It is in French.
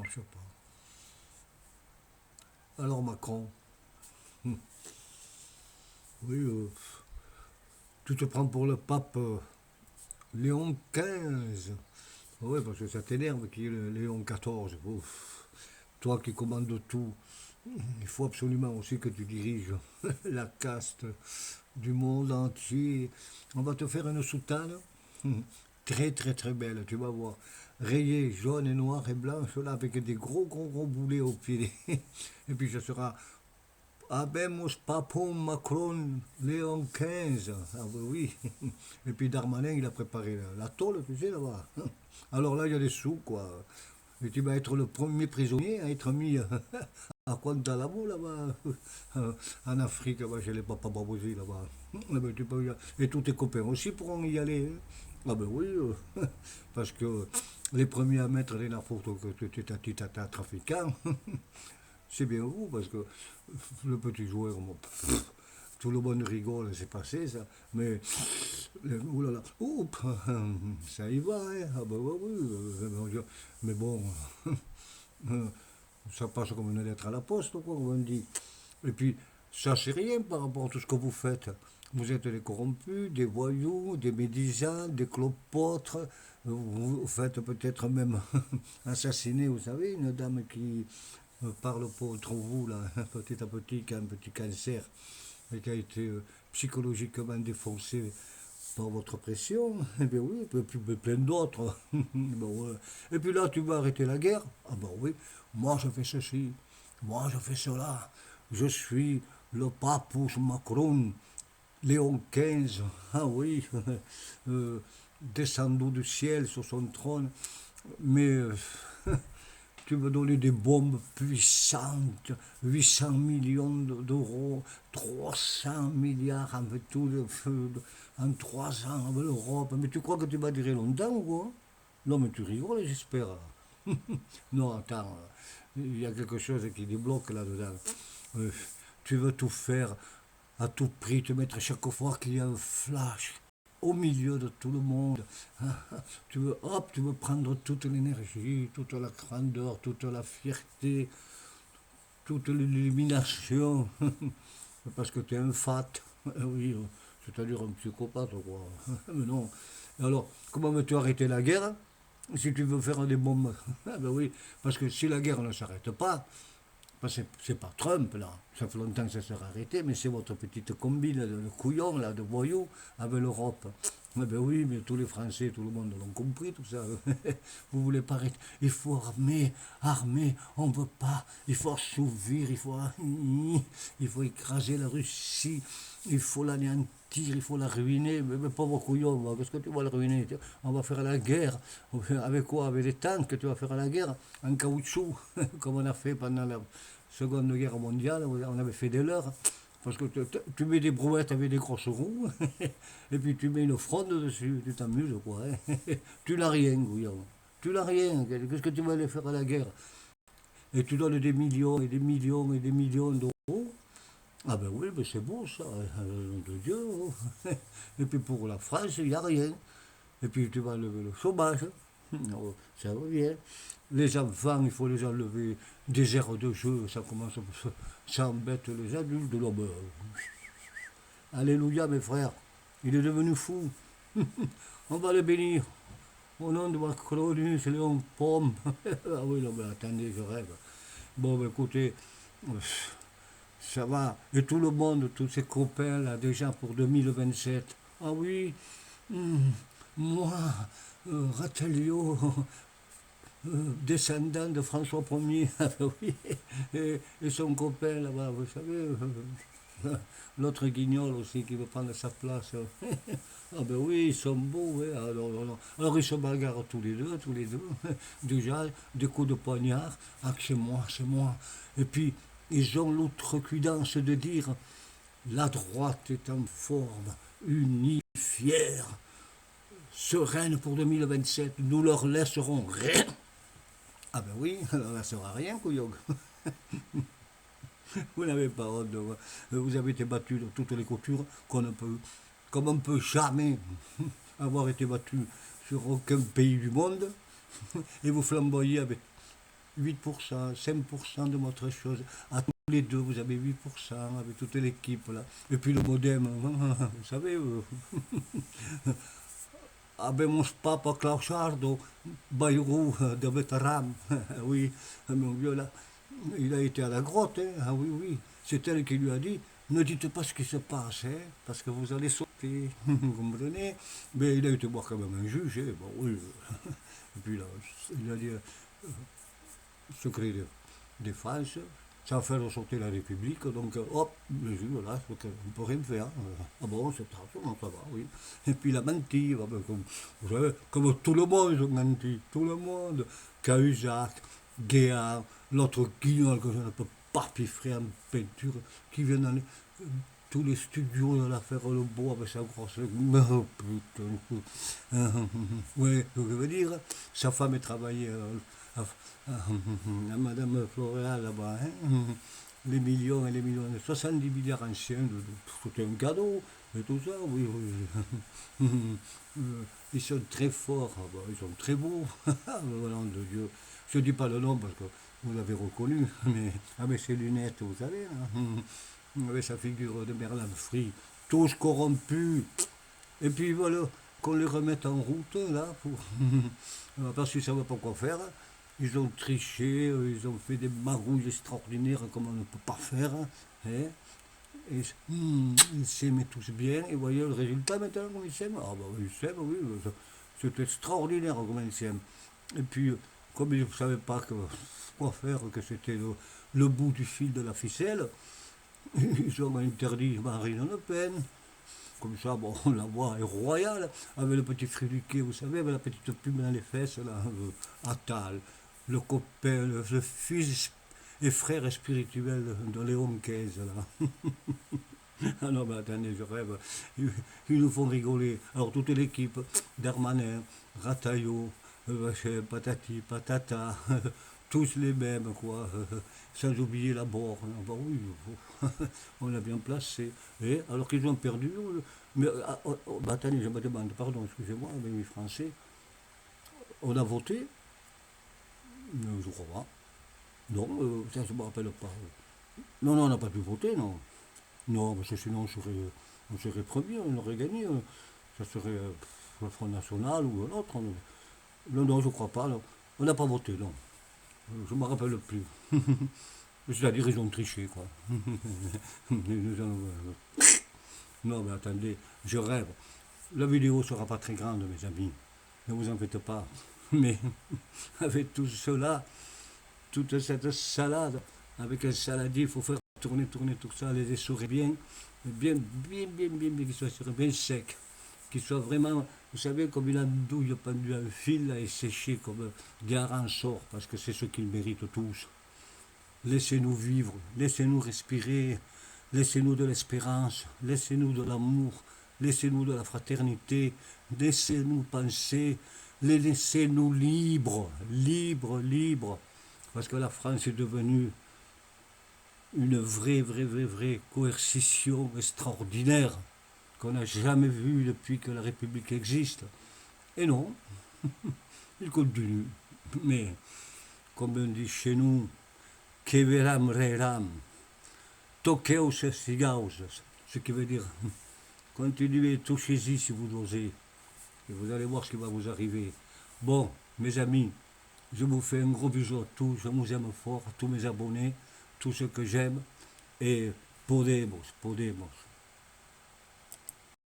marche pas. Alors Macron, oui, tu te prends pour le pape Léon XV. Oui, parce que ça t'énerve qui est le Léon XIV. Ouf. Toi qui commandes tout, il faut absolument aussi que tu diriges la caste du monde entier. On va te faire une soutane très très très belle, tu vas voir. Rayée jaune et noir et blanche là avec des gros gros gros boulets au pied. Et puis ce sera Habemos Papon Macron Léon XV. Ah oui, oui. Et puis Darmanin il a préparé la tôle, tu sais là-bas. Alors là il y a des sous quoi. Et tu vas être le premier prisonnier à être mis à Guantanamo là-bas, en Afrique, là-bas, chez les papas babousis là-bas. Et tous tes copains aussi pourront y aller. Hein. Ah ben oui, parce que les premiers à mettre les narcotiques que tu étais un petit trafiquant, c'est bien vous, parce que le petit joueur, tout le monde rigole, c'est passé ça, mais oulala, oups, ça y va, hein. Ah ben oui, oui, mais bon, ça passe comme une lettre à la poste, quoi, comme on dit. Et puis, ça, c'est rien par rapport à tout ce que vous faites. Vous êtes des corrompus, des voyous, des médisants, des clopotres. Vous faites peut-être même assassiner, vous savez, une dame qui parle contre vous, là, petit à petit, qui a un petit cancer et qui a été psychologiquement défoncée par votre pression. Eh bien oui, et puis plein d'autres. Bon, ouais. Et puis là, tu vas arrêter la guerre. Ah ben oui, moi je fais ceci, moi je fais cela. Je suis le papouche Macron, Léon XV. Ah oui, euh, descendu du ciel sur son trône. Mais tu veux donner des bombes puissantes, 800 millions d'euros, 300 milliards en tout, en 3 ans avec l'Europe. Mais tu crois que tu vas durer longtemps ou quoi? Non, mais tu rigoles, j'espère. Non, attends, il y a quelque chose qui débloque là-dedans. Euh, Tu veux tout faire à tout prix, te mettre chaque fois qu'il y a un flash au milieu de tout le monde. Tu veux, hop, tu veux prendre toute l'énergie, toute la grandeur, toute la fierté, toute l'illumination, parce que tu es un fat. Oui, c'est-à-dire un psychopathe, quoi. Mais non. Alors, comment veux-tu arrêter la guerre si tu veux faire des bombes? Ah ben oui, parce que si la guerre ne s'arrête pas, parce que c'est pas Trump, là. Ça fait longtemps que ça sera arrêté, mais c'est votre petite combine de couillons, là, de voyous, avec l'Europe. Eh ben oui, mais tous les Français, tout le monde l'ont compris, tout ça. Vous voulez pas arrêter. Il faut armer, armer, on ne veut pas. Il faut assouvir, il faut écraser la Russie, il faut l'anéantir, il faut la ruiner. Mais pauvre couillon, qu'est-ce que tu vas le ruiner? On va faire la guerre. Avec quoi? Avec des tanks que tu vas faire la guerre en caoutchouc, comme on a fait pendant la Seconde Guerre mondiale. On avait fait des leurs. Parce que tu mets des brouettes avec des grosses roues, et puis tu mets une fronde dessus, tu t'amuses quoi. Hein. Tu n'as rien, Gouillon. Tu n'as rien. Qu'est-ce que tu vas aller faire à la guerre? Et tu donnes des millions et des millions et des millions d'euros. Ah ben oui, ben c'est beau ça, nom de Dieu. Oh. Et puis pour la France, il n'y a rien. Et puis tu vas lever le chômage. Oh, ça revient. Les enfants, il faut les enlever des aires de jeu, ça embête les adultes de l'homme. Alléluia, mes frères, il est devenu fou. On va le bénir. Au nom de Macronus, Léon Pomme. Ah oui, non, mais attendez, je rêve. Bon, ben, écoutez, ça va. Et tout le monde, tous ses copains, là, déjà pour 2027. Ah oui, hum, moi, Ratelio, descendant de François Ier, ah ben oui, et son copain là-bas, vous savez, l'autre guignol aussi qui veut prendre sa place. Ah ben oui, ils sont beaux, hein. Alors ils se bagarrent tous les deux, déjà, des coups de poignard, ah que c'est moi, c'est moi. Et puis, ils ont l'outrecuidance de dire, la droite est en forme, unie, fière, sereine pour 2027, nous leur laisserons rien. Ah ben oui, alors là, ça ne sera rien, couillon. Vous n'avez pas honte de moi. Vous avez été battu dans toutes les coutures comme on ne peut jamais avoir été battu sur aucun pays du monde. Et vous flamboyez avec 8%, 5% de votre chose. À tous les deux, vous avez 8% avec toute l'équipe là. Et puis le modem, vous savez, abbiamo Papa Clauchardo, Bayrou de Veteran. Oui, mon vieux là, il a été à la grotte, hein. Ah oui, oui. C'est elle qui lui a dit, ne dites pas ce qui se passe, hein, parce que vous allez sauter. Vous comprenez? Mais il a été voir quand même un juge, hein. Bon, oui. Et puis là, il a dit, secret de défense, ça fait ressortir la République, donc hop, le juge, là, on ne peut rien faire. Ah bon, c'est ça, ça va, oui. Et puis il a menti, comme, vous savez, comme tout le monde a menti, tout le monde. Cahuzac, Guéard, l'autre guignol que je ne peux pas piffrer en peinture, qui vient dans tous les studios de l'affaire Le Beau avec sa grosse. Oh, putain. Oui, je veux dire, sa femme est travaillée à, à Madame Floréal là-bas. Hein. Les millions et les millions, 70 milliards anciens, c'était un cadeau, et tout ça, oui, oui. Ils sont très forts, ils sont très beaux, le nom de Dieu. Je ne dis pas le nom parce que vous l'avez reconnu, mais avec ses lunettes, vous savez, là, avec sa figure de Merlin Free, tous corrompus. Et puis voilà, qu'on les remette en route, là, pour... parce qu'ils ne savaient pas quoi faire. Ils ont triché, ils ont fait des magouilles extraordinaires comme on ne peut pas faire. Hein. Et ils s'aimaient tous bien. Et voyez le résultat maintenant, comme ils s'aiment. Ah bah oui, ils s'aiment, oui. C'est extraordinaire comme ils s'aiment. Et puis, comme ils ne savaient pas quoi faire, que c'était le bout du fil de la ficelle, ils ont interdit Marine Le Pen. Comme ça, bon, la voix est royale, avec le petit friluquet, vous savez, avec la petite plume dans les fesses, là, Attal, le copain, le fils et frère spirituel de Léon XV, là. Ah non, mais attendez, je rêve. Ils nous font rigoler. Alors, toute l'équipe, Darmanin, Rataillot, Patati, Patata, tous les mêmes, quoi. Sans oublier la borne. Bah oui, on l'a bien placé. Et alors qu'ils ont perdu. Mais bah, attendez, je me demande, pardon, excusez-moi, avec les Français, on a voté. Je crois pas. Non, ça je ne me rappelle pas. Non, non, on n'a pas pu voter, non. Non, parce que sinon on serait premier, on aurait gagné. Ça serait le Front National ou un autre. Non, non, je crois pas. Non. On n'a pas voté, non. Je ne me rappelle plus. C'est-à-dire ils ont triché, quoi. Non, mais attendez, je rêve. La vidéo ne sera pas très grande, mes amis. Ne vous en faites pas. Mais avec tout cela, toute cette salade, avec un saladier, il faut faire tourner, tourner tout ça, les essorer bien, bien, qu'ils soient bien secs, qu'ils soient vraiment, vous savez, comme une andouille pendue à un fil là, et séchée comme des sort, parce que c'est ce qu'ils méritent tous. Laissez-nous vivre, laissez-nous respirer, laissez-nous de l'espérance, laissez-nous de l'amour, laissez-nous de la fraternité, laissez-nous penser, laissez-nous libres, libres, libres. Parce que la France est devenue une vraie coercition extraordinaire qu'on n'a jamais vue depuis que la République existe. Et non, il continue. Mais, comme on dit chez nous, que veram reram, toqueos sigaos, ce qui veut dire continuez, touchez-y si vous osez, et vous allez voir ce qui va vous arriver. Bon, mes amis, je vous fais un gros bisou à tous, je vous aime fort, à tous mes abonnés, tous ceux que j'aime, et Podemos, Podemos.